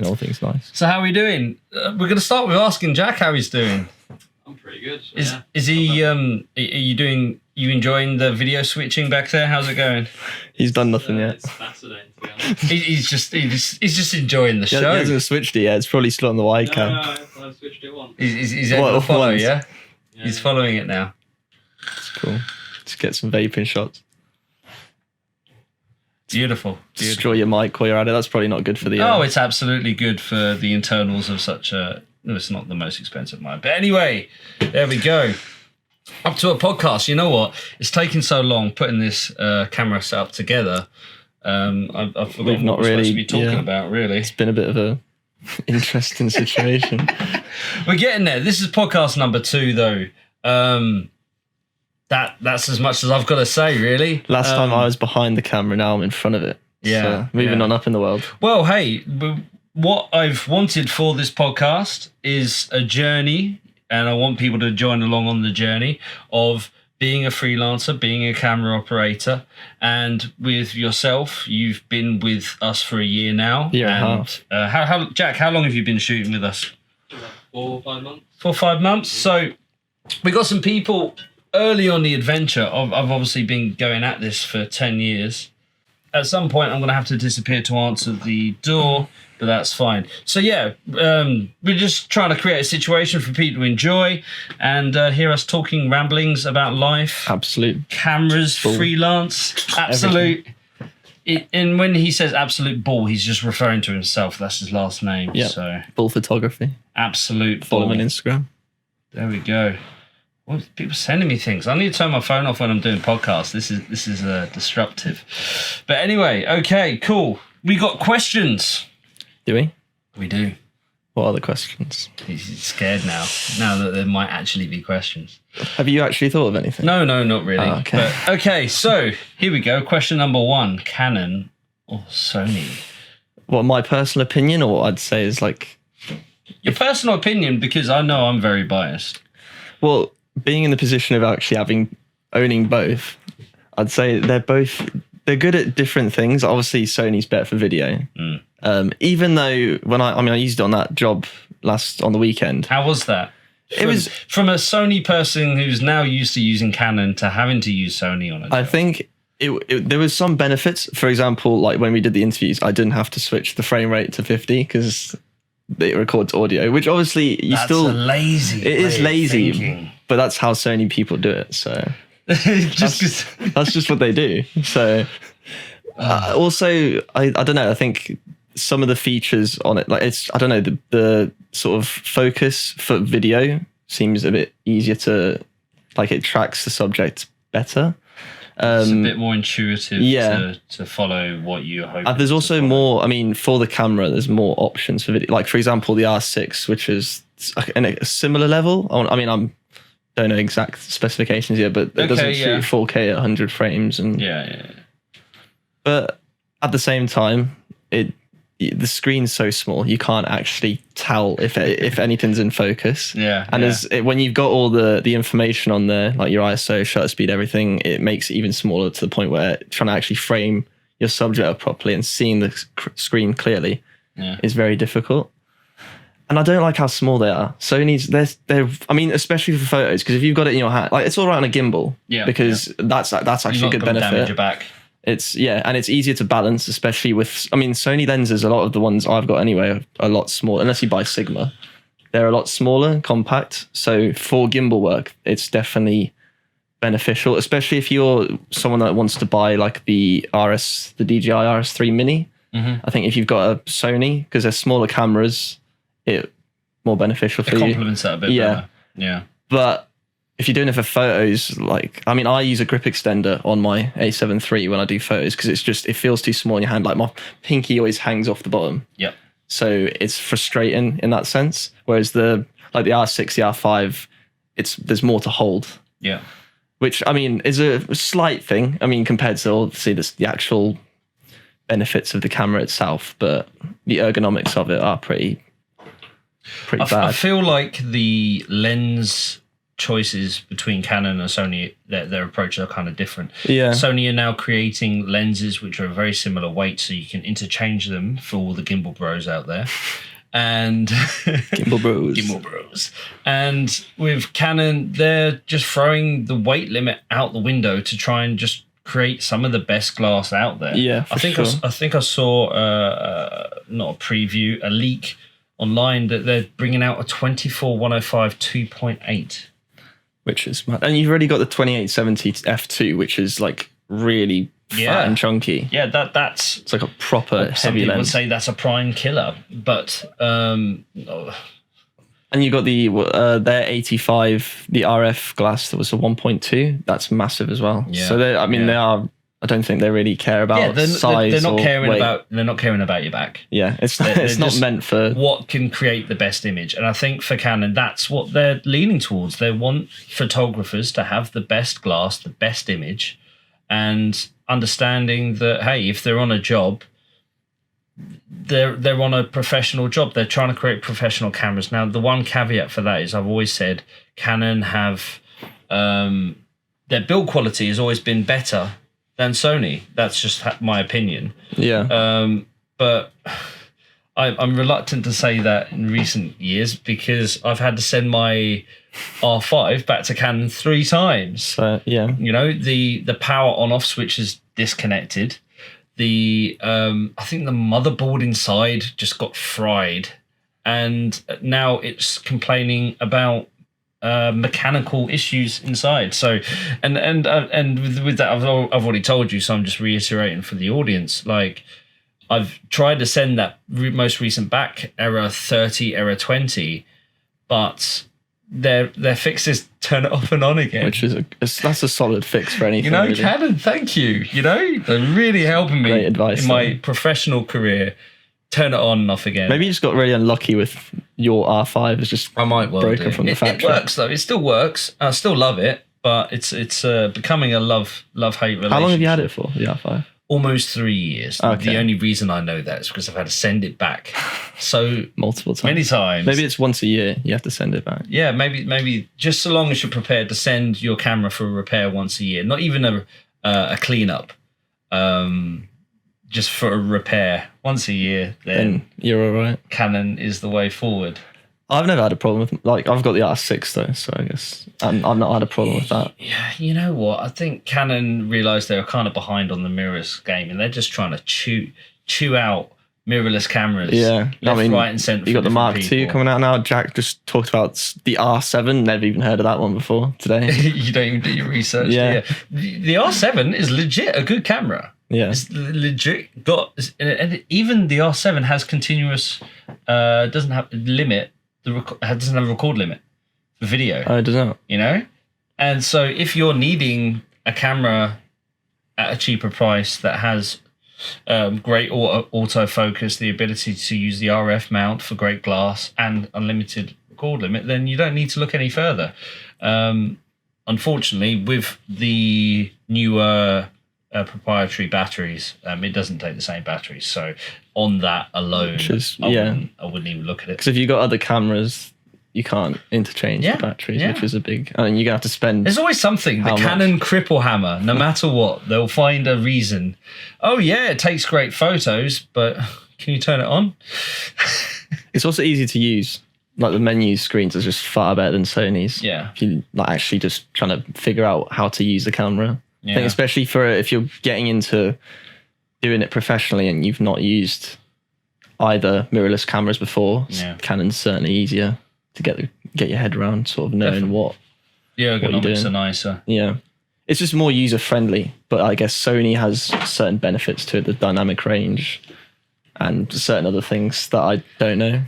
all things nice. So how are we doing? We're going to start with asking Jack how he's doing. I'm pretty good. Is he? Are you doing? You enjoying the video switching back there? How's it going? He's done nothing yet. It's fascinating, to be honest. He's just enjoying the He show. hasn't switched it yet. It's probably still on the wide cam. No, I've switched it once. He's able to follow, once. yeah? Yeah. He's following it now. It's cool. Just get some vaping shots. Beautiful. Destroy your mic while you're at it. That's probably not good for the... Oh, it's absolutely good for the internals of such a... No, it's not the most expensive mic. But anyway, there we go. Up to a podcast. You know what? It's taken so long putting this camera setup together. I've forgotten what we're supposed to be talking about, really. It's been a bit of a interesting situation. We're getting there. This is podcast number 2, though. That's as much as I've got to say, really. Last time I was behind the camera, now I'm in front of it. Yeah. So moving on up in the world. Well, hey, what I've wanted for this podcast is a journey, and I want people to join along on the journey of being a freelancer, being a camera operator, and with yourself, you've been with us for a year now. Year and a half. How Jack, how long have you been shooting with us? 4 or 5 months. 4 or 5 months. So we got some people early on the adventure. I've obviously been going at this for 10 years. At some point, I'm going to have to disappear to answer the door, but that's fine. So yeah, we're just trying to create a situation for people to enjoy and hear us talking ramblings about life. Absolute. Cameras, bull. Freelance, absolute. And when he says absolute bull, he's just referring to himself. That's his last name. Yeah. So Bull photography. absolute Follow bull. him on Instagram. There we go. Well, people sending me things. I need to turn my phone off when I'm doing podcasts. This is disruptive. But anyway, okay, cool. We got questions. Do we? We do. What are the questions? He's scared now that there might actually be questions. Have you actually thought of anything? No, not really. Oh, okay. But, okay, so here we go. Question number 1, Canon or Sony? What, my personal opinion, or what I'd say is like... Your personal opinion, because I know I'm very biased. Well, being in the position of actually owning both, I'd say they're good at different things. Obviously, Sony's better for video. Even though when I used it on that job on the weekend. How was that? It was from a Sony person who's now used to using Canon to having to use Sony on it. I think there was some benefits. For example, like when we did the interviews, I didn't have to switch the frame rate to 50 because it records audio, which obviously It is lazy, but that's how Sony people do it. So that's just what they do. So also, I don't know. I think some of the features on it, like I don't know, the sort of focus for video seems a bit easier to, like it tracks the subject better. It's a bit more intuitive to follow what you're hoping. There's also more, for the camera, there's more options for video. Like, for example, the R6, which is a similar level. Don't know exact specifications yet, but it doesn't shoot 4K at 100 frames. And But at the same time, the screen's so small, you can't actually tell if anything's in focus. When you've got all the information on there, like your ISO, shutter speed, everything, it makes it even smaller to the point where trying to actually frame your subject up properly and seeing the screen clearly is very difficult. And I don't like how small they are. Sony's, they're especially for photos, because if you've got it in your hand, like it's all right on a gimbal, because that's actually a good benefit. Damage your back. And it's easier to balance, especially with, Sony lenses, a lot of the ones I've got anyway are a lot smaller, unless you buy Sigma. They're a lot smaller, compact. So for gimbal work, it's definitely beneficial, especially if you're someone that wants to buy like the DJI RS3 Mini. I think if you've got a Sony, because they're smaller cameras, it more beneficial for you. It complements that a bit better. Yeah. But if you're doing it for photos, I use a grip extender on my A7 III when I do photos because it feels too small in your hand. Like my pinky always hangs off the bottom. Yep. So it's frustrating in that sense. Whereas the R6, the R5, there's more to hold. Yeah. Which, is a slight thing. Compared to obviously the actual benefits of the camera itself, but the ergonomics of it are pretty bad. I feel like the lens choices between Canon and Sony, their approaches are kind of different. Yeah. Sony are now creating lenses which are very similar weight, so you can interchange them for all the gimbal bros out there. And Gimbal bros. Gimbal bros. And with Canon, they're just throwing the weight limit out the window to try and just create some of the best glass out there. Yeah, for sure. I think I saw not a preview, a leak online that they're bringing out a 24-105 2.8. Which is mad. And you've already got the 2870 f2, which is like really fat and chunky. Yeah, that's it's like a proper some heavy people lens. would say that's a prime killer, but And you got the their 85, the RF glass that was a 1.2. That's massive as well. Yeah. So they are. I don't think they really care about size. They're not or caring weight. they're not caring about your back. Yeah, it's They're not just meant for what can create the best image. And I think for Canon, that's what they're leaning towards. They want photographers to have the best glass, the best image, and understanding that, hey, if they're on a job, they're on a professional job. They're trying to create professional cameras. Now, the one caveat for that is I've always said Canon have their build quality has always been better than Sony. That's just my opinion. Yeah. But I'm reluctant to say that in recent years because I've had to send my R5 back to Canon 3 times. So yeah. You know, the power on-off switch is disconnected. I think the motherboard inside just got fried, and now it's complaining about mechanical issues inside. So, and with that, I've already told you, so I'm just reiterating for the audience. Like, I've tried to send that most recent back, error 30, error 20, but their fixes turn it off and on again. Which is that's a solid fix for anything. You know, really. Canon, thank you. You know, they're really helping me Great advice, in my professional career. Turn it on and off again. Maybe you just got really unlucky with your R5. It's just I might well broken do. from the It factory. works though. It still works. I still love it, but it's becoming a love hate relationship. How long have you had it for, the R5? Almost 3 years. Okay. The only reason I know that is because I've had to send it back so Multiple times. many times. Maybe it's once a year you have to send it back. Yeah, maybe just so long as you're prepared to send your camera for a repair once a year, not even a cleanup, just for a repair once a year. Then you're all right. Canon is the way forward. I've never had a problem with, like, I've got the R6 though, so I guess I've not had a problem with that. Yeah, you know what? I think Canon realised they were kind of behind on the mirrorless game, and they're just trying to chew out mirrorless cameras. Yeah, left, right, and centre. You got the Mark people. II coming out now. Jack just talked about the R7. Never even heard of that one before today. You don't even do your research. Yeah. Do you? The R7 is legit a good camera. Yeah, It's legit and even the R7 has continuous. Doesn't have limit. Doesn't have a record limit for video. I don't know. You know, and so if you're needing a camera at a cheaper price that has great autofocus, the ability to use the RF mount for great glass and unlimited record limit, then you don't need to look any further. Unfortunately, with the newer proprietary batteries, it doesn't take the same batteries. So on that alone, I wouldn't even look at it. Because if you've got other cameras, you can't interchange the batteries, which is a big. I mean, you're gonna have to spend. There's always something. The Canon cripple hammer. No matter what, they'll find a reason. Oh yeah, it takes great photos, but can you turn it on? It's also easy to use. Like the menu screens are just far better than Sony's. Yeah. If you like actually just trying to figure out how to use the camera. Yeah. I think especially for if you're getting into doing it professionally and you've not used either mirrorless cameras before, Canon's certainly easier to get your head around, sort of knowing what ergonomics are nicer. Yeah. It's just more user friendly, but I guess Sony has certain benefits to it, the dynamic range and certain other things that I don't know.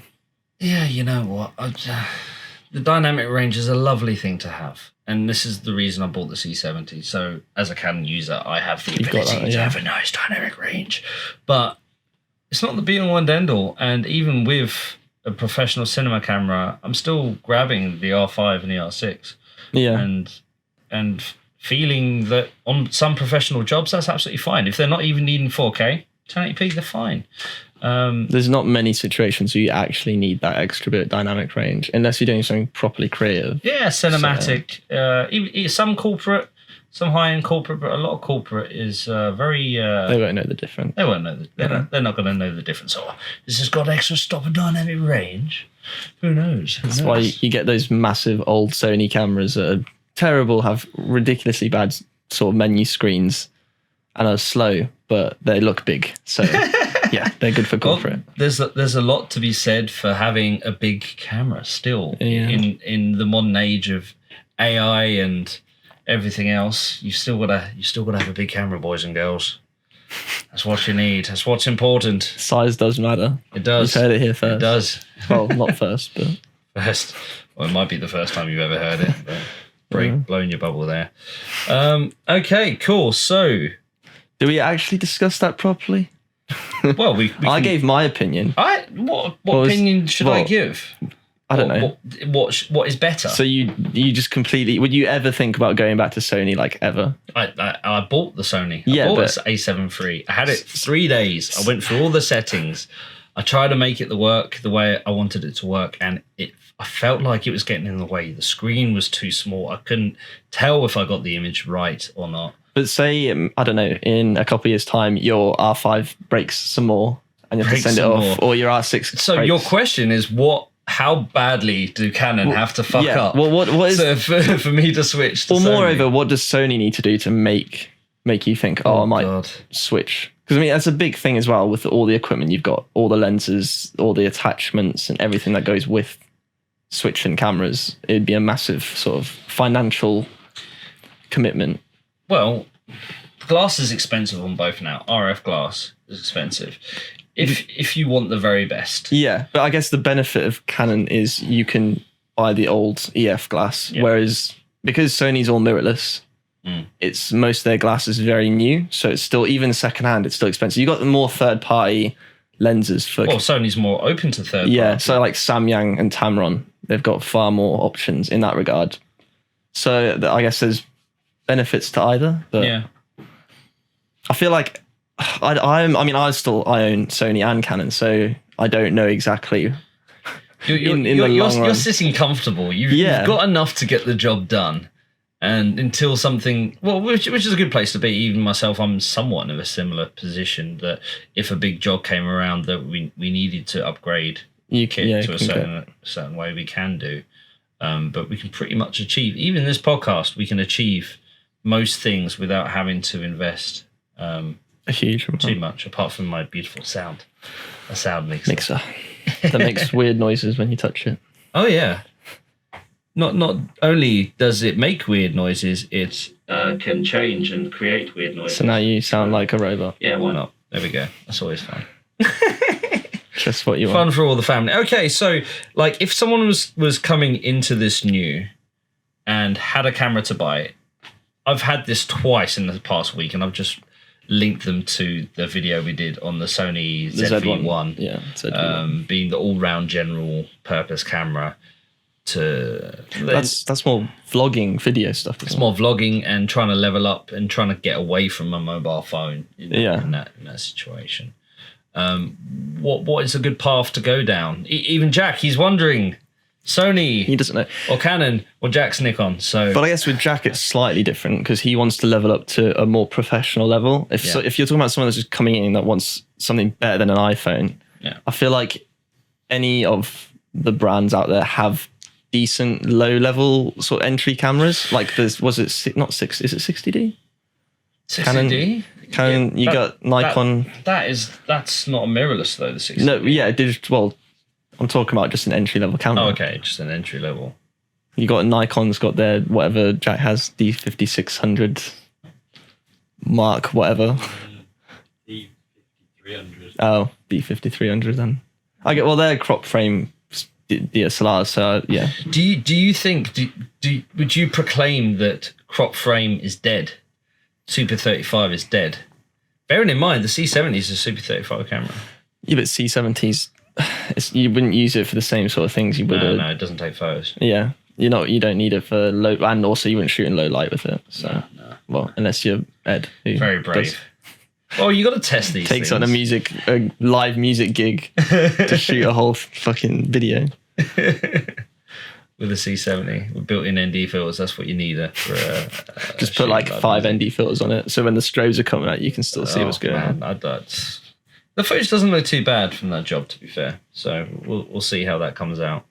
Yeah, you know what? The dynamic range is a lovely thing to have. And this is the reason I bought the C70. So as a Canon user, I have the ability to have a nice dynamic range. But it's not the be all and end all. And even with a professional cinema camera, I'm still grabbing the R5 and the R6. Yeah. And feeling that on some professional jobs, that's absolutely fine. If they're not even needing 4K, 1080p, they're fine. There's not many situations where you actually need that extra bit of dynamic range unless you're doing something properly creative. Yeah, cinematic. Even some corporate, some high-end corporate, but a lot of corporate is very... they won't know the difference. They won't know. They're not going to know the difference. Oh, this has got extra stop and dynamic range. Who knows? That's why you get those massive old Sony cameras that are terrible, have ridiculously bad sort of menu screens, and are slow, but they look big. So yeah, they're good for corporate. Well, there's a lot to be said for having a big camera still in the modern age of AI and everything else. You still gotta have a big camera, boys and girls. That's what you need. That's what's important. Size does matter. It does. You've heard it here first. It does. Well, not first, but first. Well, it might be the first time you've ever heard it. But blowing your bubble there. Okay, cool. So, do we actually discuss that properly? Well, I gave my opinion. What opinion should I give? I don't know. What is better? So you just completely... Would you ever think about going back to Sony, like, ever? I bought the Sony. I bought this A7 III. I had it 3 days. I went through all the settings. I tried to make it work the way I wanted it to work, and I felt like it was getting in the way. The screen was too small. I couldn't tell if I got the image right or not. But say, I don't know, in a couple of years' time, your R5 breaks some more, and you have to send it off, or your R6 So breaks. Your question is how badly do Canon have to fuck up? Well, what is for me to switch to Sony? Moreover, what does Sony need to do to make you think, I might switch? Because, I mean, that's a big thing as well with all the equipment. You've got all the lenses, all the attachments, and everything that goes with switching cameras. It'd be a massive sort of financial commitment. Well, glass is expensive on both now. RF glass is expensive. If you want the very best. Yeah, but I guess the benefit of Canon is you can buy the old EF glass, whereas because Sony's all mirrorless, it's most of their glass is very new, so it's still, even secondhand, it's still expensive. You got the more third-party lenses for. Well, Sony's more open to third-party. Yeah, so like Samyang and Tamron, they've got far more options in that regard. So I guess there's benefits to either, but I feel like I own Sony and Canon, so I don't know exactly. You're sitting comfortable. You've got enough to get the job done, and until something, which is a good place to be. Even myself, I'm somewhat in a similar position that if a big job came around that we needed to upgrade kit to a certain way, we can do. But we can pretty much achieve, even this podcast, we can achieve most things without having to invest a huge amount. Too much, apart from my beautiful sound mixer. That makes weird noises when you touch it. Oh yeah. Not only does it make weird noises, it can change and create weird noises. So now you sound like a robot. Yeah, why not? There we go. That's always fun. Just what you want. Fun for all the family. Okay, so like if someone was coming into this new and had a camera to buy, I've had this twice in the past week, and I've just linked them to the video we did on the Sony ZV-1. Yeah, ZV-1. Being the all-round general purpose camera. That's more vlogging video stuff. It's more vlogging and trying to level up and trying to get away from a mobile phone in that situation. What is a good path to go down? Even Jack, he's wondering. Sony, he doesn't know, or Canon, or Jack's Nikon. So, but I guess with Jack it's slightly different because he wants to level up to a more professional level. If you're talking about someone that's just coming in that wants something better than an iPhone, I feel like any of the brands out there have decent low level sort of entry cameras. Like is it 60D? 60D? Canon, you got Nikon. That's not a mirrorless though. The 60D. No, digital. I'm talking about just an entry-level camera. Oh, okay, just an entry-level. You got Nikon's got their, whatever Jack has, D5600 Mark, whatever. D5300. Oh, D5300 then. They're crop frame DSLRs, so yeah. Do you think, would you proclaim that crop frame is dead? Super 35 is dead? Bearing in mind, the C70 is a Super 35 camera. Yeah, but C70s... you wouldn't use it for the same sort of things you would. No, it doesn't take photos. Yeah, you don't need it for low, and also you wouldn't shoot in low light with it. So, no. Well, unless you're Ed, who very brave. Well, you got to test these Takes things. on a live music gig to shoot a whole fucking video. With a C70 with built-in ND filters, that's what you need for Just put like 5 ND filters on it, so when the strobes are coming out, you can still see what's going on. The footage doesn't look too bad from that job, to be fair. So we'll see how that comes out.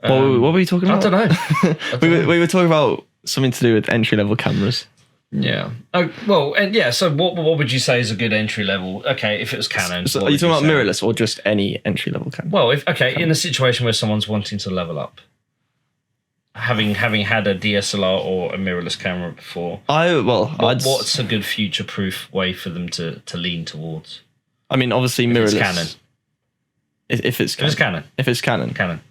What were we talking about? I don't know. We were talking about something to do with entry-level cameras. Yeah. Oh well, and yeah. So what would you say is a good entry level? Okay, if it was Canon. So are you talking about mirrorless or just any entry-level camera? Well, in a situation where someone's wanting to level up, having had a DSLR or a mirrorless camera before, what's a good future-proof way for them to lean towards? I mean, obviously mirrorless. It's Canon. If it's Canon. If it's Canon. Canon.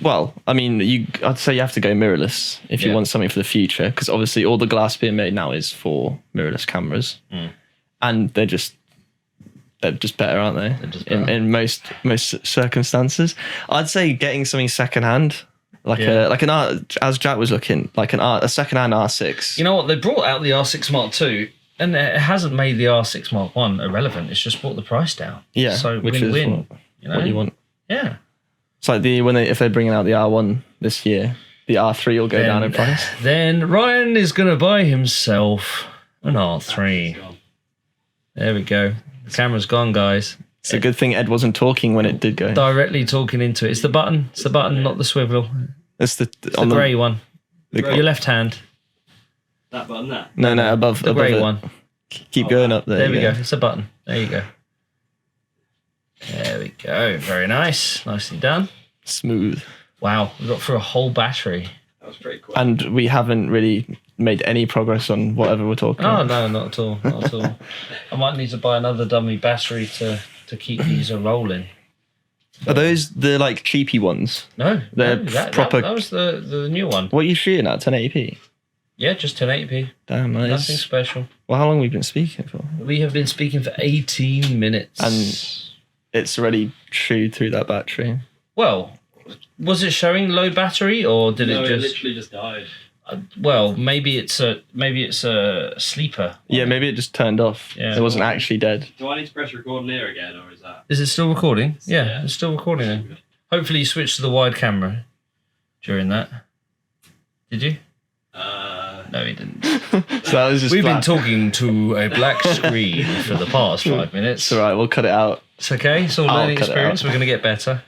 Well, I mean, I'd say you have to go mirrorless if you want something for the future, because obviously all the glass being made now is for mirrorless cameras, and they're just better, aren't they? They're just better. In most circumstances. I'd say getting something secondhand, as Jack was looking, a secondhand R6. You know what? They brought out the R6 Mark II, and it hasn't made the R6 Mark I irrelevant. It's just brought the price down. Yeah, so which win-win. is what you want. Yeah. It's like if they're bringing out the R1 this year, the R3 will go down in price. Then Ryan is going to buy himself an R3. There we go. The camera's gone, guys. It's a good thing Ed wasn't talking when it did go. Directly talking into it. It's the button. It's the button, not the swivel. It's the grey one. Your left hand. That button there? No, above the grey one. Keep going up there. There we go. It's a button. There you go. There we go. Very nice. Nicely done. Smooth. Wow. We got through a whole battery. That was pretty quick. And we haven't really made any progress on whatever we're talking about. No, not at all. Not at all. I might need to buy another dummy battery to keep these rolling. Are those the like cheapy ones? No. They're proper. That was the new one. What are you shooting at? 1080p? Yeah, just 1080p. Damn, nice. Nothing special. Well, how long have we been speaking for? We have been speaking for 18 minutes. And it's already chewed through that battery. Well, was it showing low battery or did it just? No, it literally just died. Well, maybe it's a sleeper. Yeah, maybe it just turned off. Yeah. It wasn't actually dead. Do I need to press record here again, or is that? Is it still recording? Yeah, it's still recording. Then. Hopefully, you switched to the wide camera during that. Did you? No, he didn't. So that was just We've been talking to a black screen for the past 5 minutes. It's all right. We'll cut it out. It's okay. It's all learning experience. We're going to get better.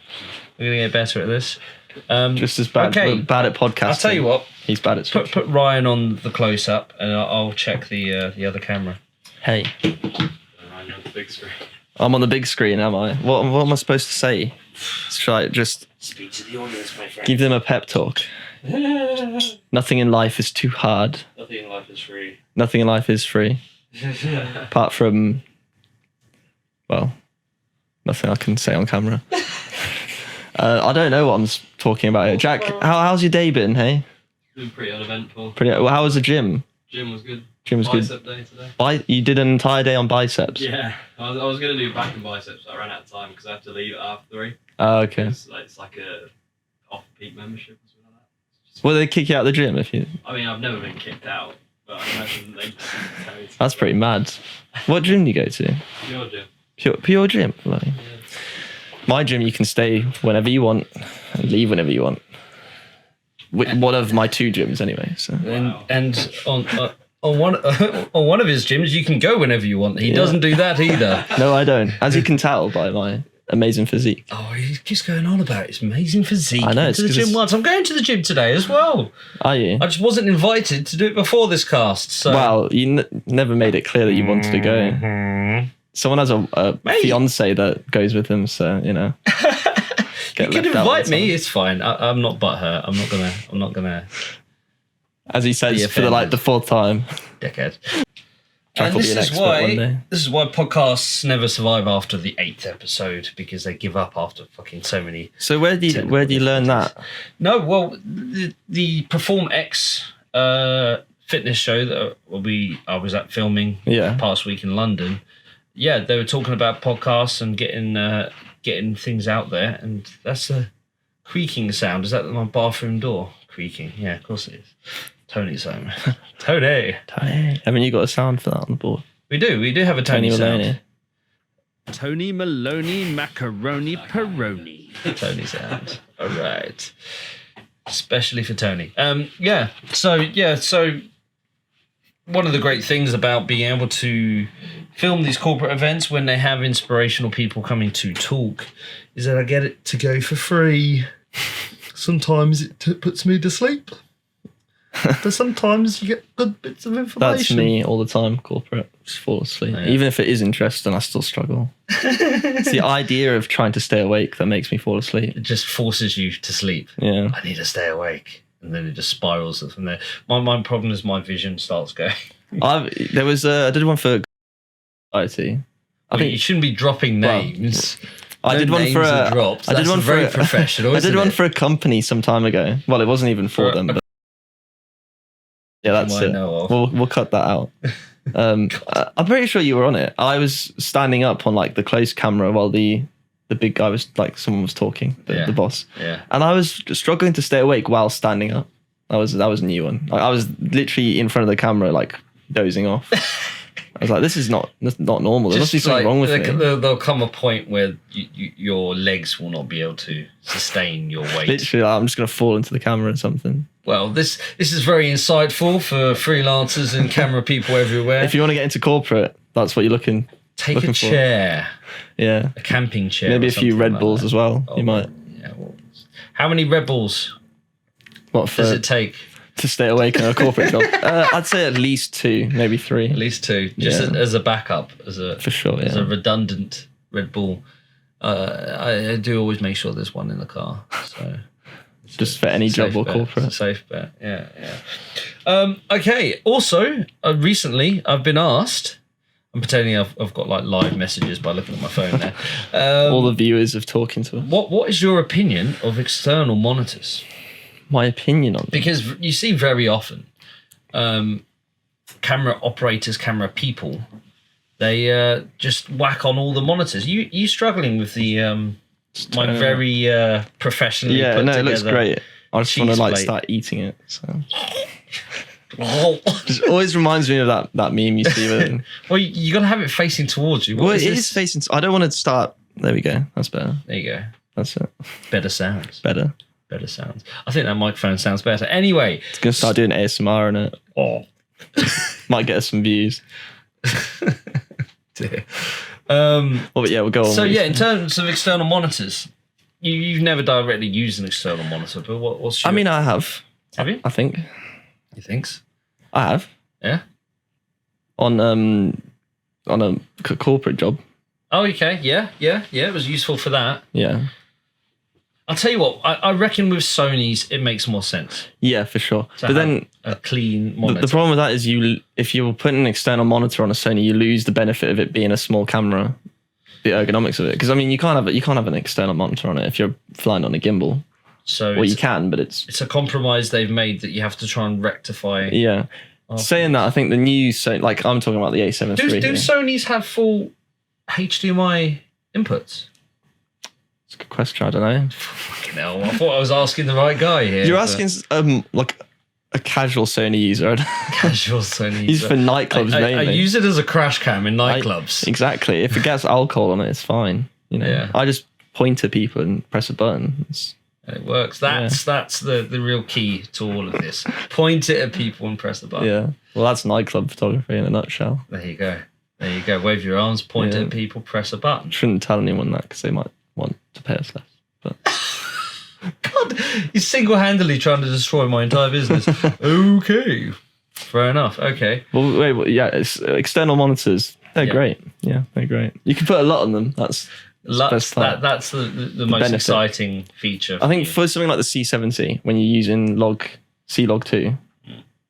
We're going to get better at this. Just as bad. Okay. We're bad at podcasting. I'll tell you what. He's bad at switching. Put Ryan on the close up, and I'll check the other camera. Hey. I'm on the big screen. I'm on the big screen, am I? What am I supposed to say? Let's try it. Just speak to the audience, my friend. Give them a pep talk. Nothing in life is too hard. Nothing in life is free. Nothing in life is free. Apart from, well, nothing I can say on camera. I don't know what I'm talking about here. Jack, how's your day been, hey? Been pretty uneventful. Well, how was the gym? Gym was good. Gym was Bicep good. day today. You did an entire day on biceps? Yeah. I was going to do back and biceps, but I ran out of time because I have to leave at 3:30. Oh, okay. It's like a off-peak membership or something like that. Well, they kick you out of the gym if you... I mean, I've never been kicked out, but I imagine they just... That's pretty mad. What gym do you go to? Your gym. Pure gym? Like, Yeah. my gym, you can stay whenever you want and leave whenever you want. One of my 2 gyms, anyway. So. And on one of his gyms, you can go whenever you want. He doesn't do that either. No, I don't. As you can tell by my amazing physique. Oh, he keeps going on about his amazing physique. I know. To the gym once. I'm going to the gym today as well. Are you? I just wasn't invited to do it before this cast. So. Well, you never made it clear that you wanted to go. Someone has a fiance that goes with him, so you know. You can invite me. It's fine. I'm not butthurt. I'm not gonna. As he says for the 4th time. Dickhead. Jack will be an expert one day. This is why podcasts never survive after the 8th episode, because they give up after fucking so many. So where do you learn that? No, well, the Perform X fitness show that I was at filming past week in London. Yeah, they were talking about podcasts and getting things out there, and that's a creaking sound. Is that my bathroom door creaking? Yeah, of course it is. Tony's home. Tony. Haven't you got a sound for that on the board? We do have a Tony sound. Maloney. Tony Maloney Macaroni Peroni. Tony sound. All right. Especially for Tony. So one of the great things about being able to film these corporate events when they have inspirational people coming to talk is that I get it to go for free. Sometimes it puts me to sleep. But sometimes you get good bits of information. That's me all the time, corporate. Just fall asleep. Yeah. Even if it is interesting, I still struggle. It's the idea of trying to stay awake that makes me fall asleep. It just forces you to sleep. Yeah. I need to stay awake. And then it just spirals from there. My problem is my vision starts going. I did one for IT. I think you shouldn't be dropping names. I did one for very professional. I did one for a company some time ago. Well, it wasn't even for them. But yeah, that's it. We'll cut that out. I'm pretty sure you were on it. I was standing up on like the close camera while the big guy was like someone was talking, the boss. Yeah. And I was struggling to stay awake while standing up. That was a new one. Like, I was literally in front of the camera, like dozing off. I was like, this is not normal. There must be something wrong with me. There'll come a point where your legs will not be able to sustain your weight. Literally, I'm just going to fall into the camera or something. Well, this is very insightful for freelancers and camera people everywhere. If you want to get into corporate, that's what you're looking Take a chair. Yeah. A camping chair. Maybe a few Red Bulls as well. You might. Yeah. Well, how many Red Bulls does it take to stay awake in a corporate job? I'd say at least 2, maybe 3. At least 2, just as a backup, for sure, as a redundant Red Bull. I do always make sure there's one in the car. So just for any job or corporate. It's a safe bet. Yeah. Okay. Also, recently I've been asked. I'm pretending I've got like live messages by looking at my phone there. All the viewers of talking to us. What is your opinion of external monitors? My opinion on them? Because you see very often camera operators, camera people, they just whack on all the monitors. You struggling with the my very professionally put together. It looks great. I just want to start eating it. So. Just always reminds me of that meme you see with it. Well, you got to have it facing towards you. It is facing. I don't want to start. There we go. That's better. There you go. That's it. Better sounds. Better sounds. I think that microphone sounds better. Anyway, it's gonna start doing ASMR in it. Oh, might get us some views. Dear. But yeah, we'll go on. So yeah, in terms of external monitors, you've never directly used an external monitor, but what's your... I mean, I have. Have you? I think. You think? I have. Yeah. On a corporate job. Oh, okay. Yeah. It was useful for that. Yeah. I'll tell you what. I reckon with Sony's, it makes more sense. Yeah, for sure. But then a clean monitor. The problem with that is if you're putting an external monitor on a Sony, you lose the benefit of it being a small camera, the ergonomics of it. Because I mean, you can't have an external monitor on it if you're flying on a gimbal. So you can, but it's a compromise they've made that you have to try and rectify. Yeah. Saying that, I think the new Sony, like I'm talking about the A7 III. Do Sonys have full HDMI inputs? It's a good question. I don't know. Fucking hell! I thought I was asking the right guy here. You're asking like a casual Sony user. Casual Sony user. Used for nightclubs mainly. I use it as a crash cam in nightclubs. Exactly. If it gets alcohol on it, it's fine. You know. Yeah. I just point at people and press a button. It works. That's the real key to all of this. Point it at people and press the button. Yeah. Well, that's nightclub photography in a nutshell. There you go. Wave your arms, point it at people, press a button. Shouldn't tell anyone that because they might want to pay us less. But God, he's single-handedly trying to destroy my entire business. Okay. Fair enough. Okay. Well, it's external monitors. They're great. Yeah, they're great. You can put a lot on them. That's the most exciting feature. I think for something like the C70, when you're using C-Log2,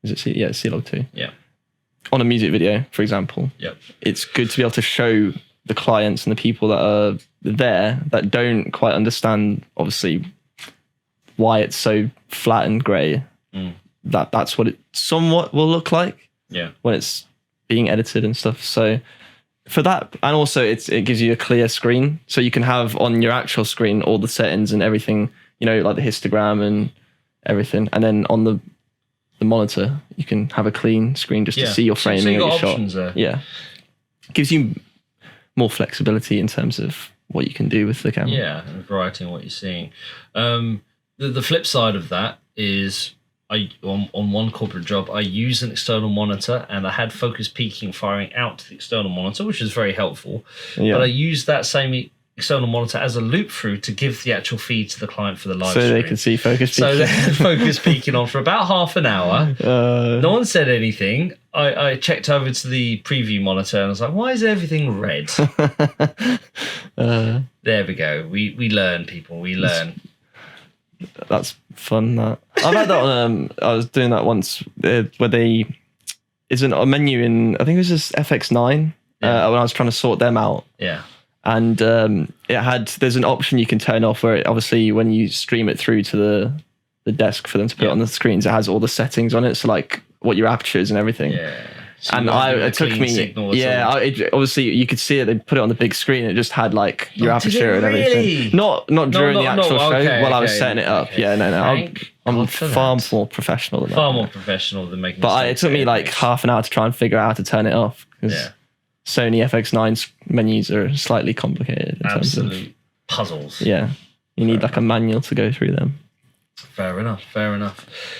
is it C-Log2? Yeah. On a music video, for example, it's good to be able to show the clients and the people that are there that don't quite understand, obviously, why it's so flat and grey. That's what it somewhat will look like when it's being edited and stuff. So for that, and also it gives you a clear screen, so you can have on your actual screen all the settings and everything, like the histogram and everything, and then on the the monitor, you can have a clean screen just to see your framing so you of got your options shot. there. Yeah, gives you more flexibility in terms of what you can do with the camera. Yeah, and variety in what you're seeing. The flip side of that is on one corporate job, I used an external monitor and I had focus peaking firing out to the external monitor, which is very helpful. Yeah. But I used that same external monitor as a loop through to give the actual feed to the client for the live stream. So they could see focus peaking. So they had focus peaking on for about half an hour. No one said anything. I checked over to the preview monitor and I was like, why is everything red? There we go. We learn, people. We learn. That's fun. That I've had that on. I was doing that once where they isn't a menu in. I think it was just FX9 when I was trying to sort them out. Yeah. And there's an option you can turn off where obviously when you stream it through to the desk for them to put it on the screens, it has all the settings on it. So like what your aperture is and everything. Yeah. So and it took me, obviously you could see it. They put it on the big screen. It just had like your aperture and everything. Not during the actual show while I was setting it up. Okay. Yeah, no. I'm far more professional than that. Far more professional than making. But it took me like half an hour to try and figure out how to turn it off because Sony FX9's menus are slightly complicated. In Absolute terms of, puzzles. Yeah, you need like a manual to go through them. Fair enough.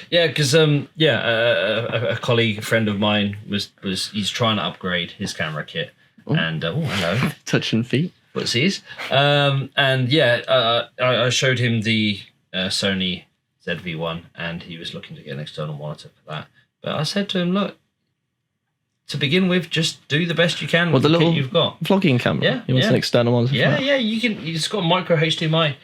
Yeah, because a colleague, a friend of mine he's trying to upgrade his camera kit, and hello, touch and feet. Whatsies. I showed him the Sony ZV-1, and he was looking to get an external monitor for that. But I said to him, look, to begin with, just do the best you can with the kit you've got. Vlogging camera. Yeah, you want an external one? Yeah, you can. It's got micro HDMI,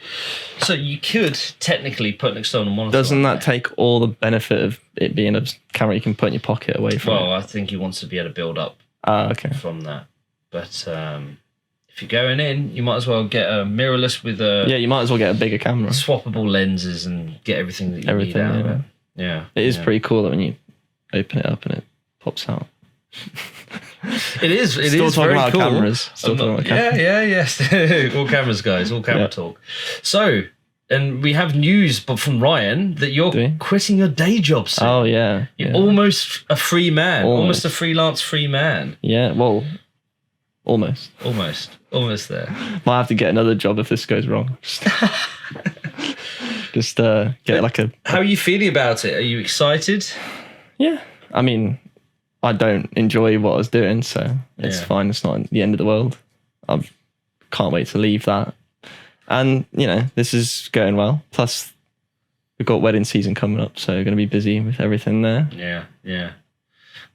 so you could technically put an external monitor. Doesn't that take all the benefit of it being a camera you can put in your pocket away from? Well, I think he wants to be able to build up from that. But if you're going in, you might as well get a mirrorless with a you might as well get a bigger camera, swappable lenses, and get everything that you need out of it. Yeah, it is pretty cool that when you open it up and it pops out. It is. Still is talking very about cool. cameras. All cameras, guys. All camera talk. So, and we have news, but from Ryan that you're quitting your day job soon. Oh yeah, you're almost a free man, almost a freelance free man. Yeah, well, almost there. Might have to get another job if this goes wrong. Just get like a. How are you feeling about it? Are you excited? Yeah, I mean, I don't enjoy what I was doing, so it's fine. It's not the end of the world. I can't wait to leave that. And, this is going well. Plus, we've got wedding season coming up, so we're going to be busy with everything there. Yeah.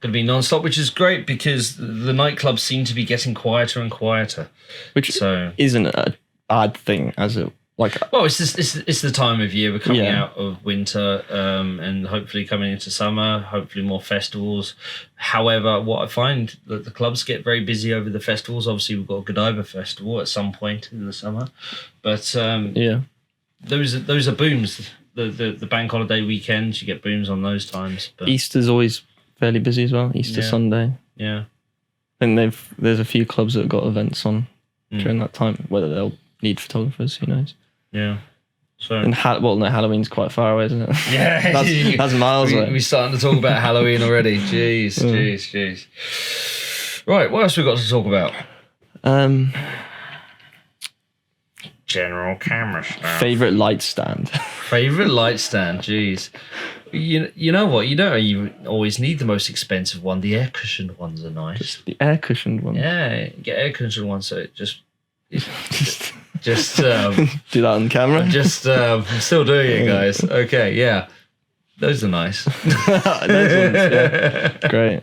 Going to be non-stop, which is great because the nightclubs seem to be getting quieter and quieter. Which isn't a bad thing, as it well, it's the time of year. We're coming out of winter, and hopefully coming into summer. Hopefully more festivals. However, what I find that the clubs get very busy over the festivals. Obviously, we've got a Godiva festival at some point in the summer, but those are booms. The bank holiday weekends, you get booms on those times. But Easter's always fairly busy as well. Easter Sunday. Yeah, I think there's a few clubs that have got events on during that time. Whether they'll need photographers, who knows? Yeah. So and Halloween's quite far away, isn't it? Yeah, that's miles away. We're starting to talk about Halloween already. Jeez. Right, what else we got to talk about? General camera stuff. Favorite light stand. Jeez. You know what? You don't even always need the most expensive one. The air cushioned ones are nice. Just the air cushioned ones. Yeah, get air cushioned ones so it just do that on camera. I'm still doing it, guys. Okay, yeah, those are nice. Those ones, great.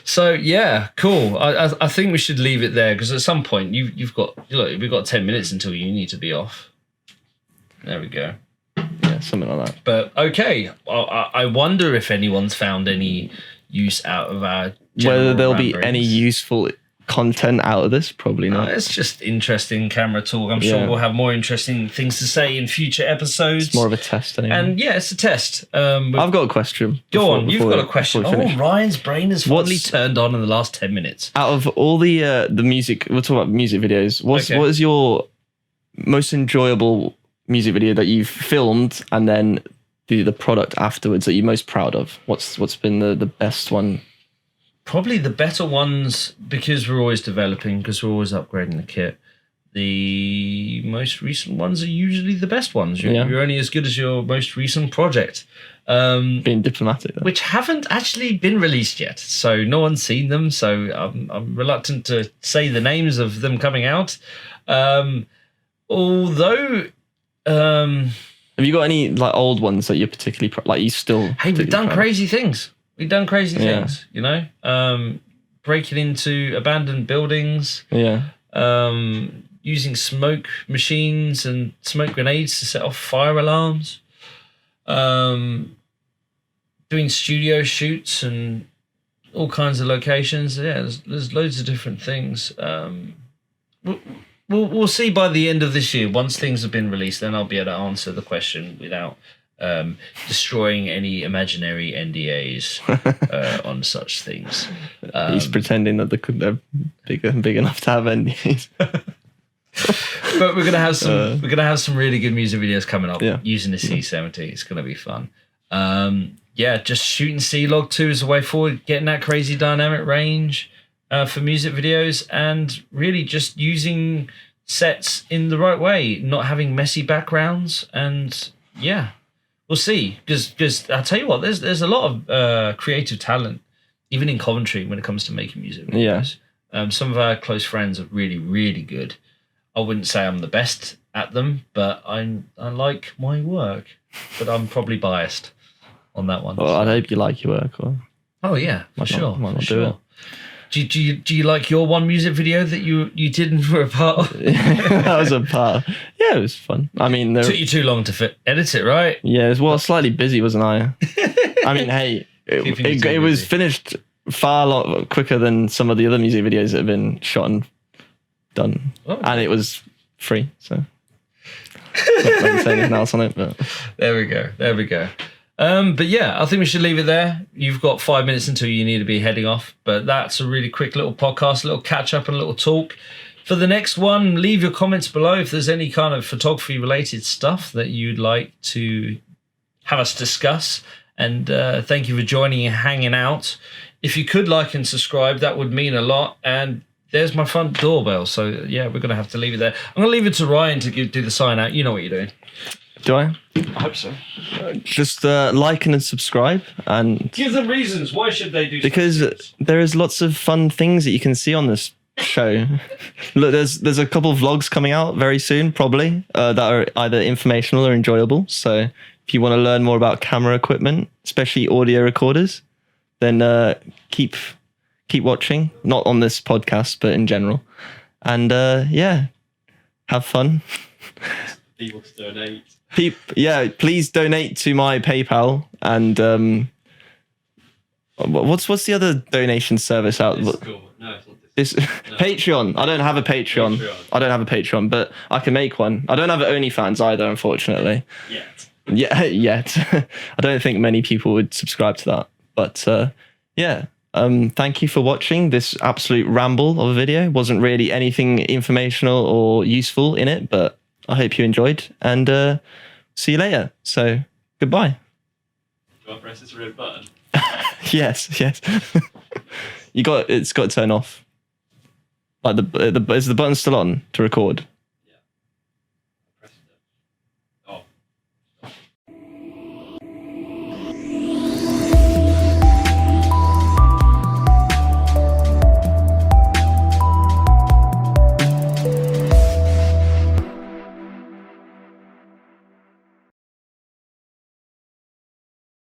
So yeah, cool. I think we should leave it there because at some point we've got 10 minutes until you need to be off. There we go. Yeah, something like that. But okay, I wonder if anyone's found any use out of our whether there'll be any useful content out of this. Probably not. It's just interesting camera talk. I'm sure we'll have more interesting things to say in future episodes. It's more of a test anyway. And it's a test. I've got a question. Go on, you've got a question. Ryan's brain has finally turned on in the last 10 minutes. Out of all the music, we'll talk about music videos. What is your most enjoyable music video that you've filmed and then the product afterwards that you're most proud of? What's been the best one? Probably the better ones, because we're always developing, because we're always upgrading the kit. The most recent ones are usually the best ones. You're only as good as your most recent project. Being diplomatic, though. Which haven't actually been released yet, so no one's seen them. So I'm reluctant to say the names of them coming out. Although, have you got any like old ones that you're particularly like you still? Hey, we've done crazy things. We've done crazy things. You know, breaking into abandoned buildings. Yeah. Using smoke machines and smoke grenades to set off fire alarms. Doing studio shoots and all kinds of locations. Yeah, there's loads of different things. We'll see by the end of this year. Once things have been released, then I'll be able to answer the question without destroying any imaginary NDAs on such things. He's pretending that they're big enough to have NDAs. But we're gonna have some. We're gonna have some really good music videos coming up using the C70. It's gonna be fun. Just shooting C-Log 2 is the way forward. Getting that crazy dynamic range for music videos, and really just using sets in the right way, not having messy backgrounds, and we'll see. Because I'll tell you what, there's a lot of creative talent, even in Coventry, when it comes to making music videos. Some of our close friends are really, really good. I wouldn't say I'm the best at them, but I like my work. But I'm probably biased on that one. Well, I hope you like your work. Or oh yeah, for sure. Might not do it. Do you like your one music video that you did and were a part of? That was a part. Yeah, it was fun. I mean, took you too long to edit it, right? Yeah, slightly busy, wasn't I? I mean, hey, it was finished far quicker than some of the other music videos that have been shot and done, and it was free. So not going to say anything else on it, but there we go. But yeah, I think we should leave it there. You've got 5 minutes until you need to be heading off, but that's a really quick little podcast, a little catch up and a little talk. For the next one, leave your comments below if there's any kind of photography related stuff that you'd like to have us discuss. And thank you for joining and hanging out. If you could like and subscribe, that would mean a lot. And there's my front doorbell. So yeah, we're going to have to leave it there. I'm going to leave it to Ryan to do the sign out. You know what you're doing. Do I? I hope so. Just like and subscribe, and give them reasons. Why should they do? Because there is lots of fun things that you can see on this show. Look, there's a couple of vlogs coming out very soon, probably that are either informational or enjoyable. So if you want to learn more about camera equipment, especially audio recorders, then keep watching. Not on this podcast, but in general. And have fun. People to donate. Please donate to my PayPal, and what's the other donation service out? Discord. No, it's not Discord. No. Patreon. I don't have a Patreon, but I can make one. I don't have OnlyFans either, unfortunately. Yet. I don't think many people would subscribe to that. But thank you for watching this absolute ramble of a video. Wasn't really anything informational or useful in it, but I hope you enjoyed, and see you later. So, goodbye. Do you want to press this red button? Yes. It's got to turn off. Like is the button still on to record?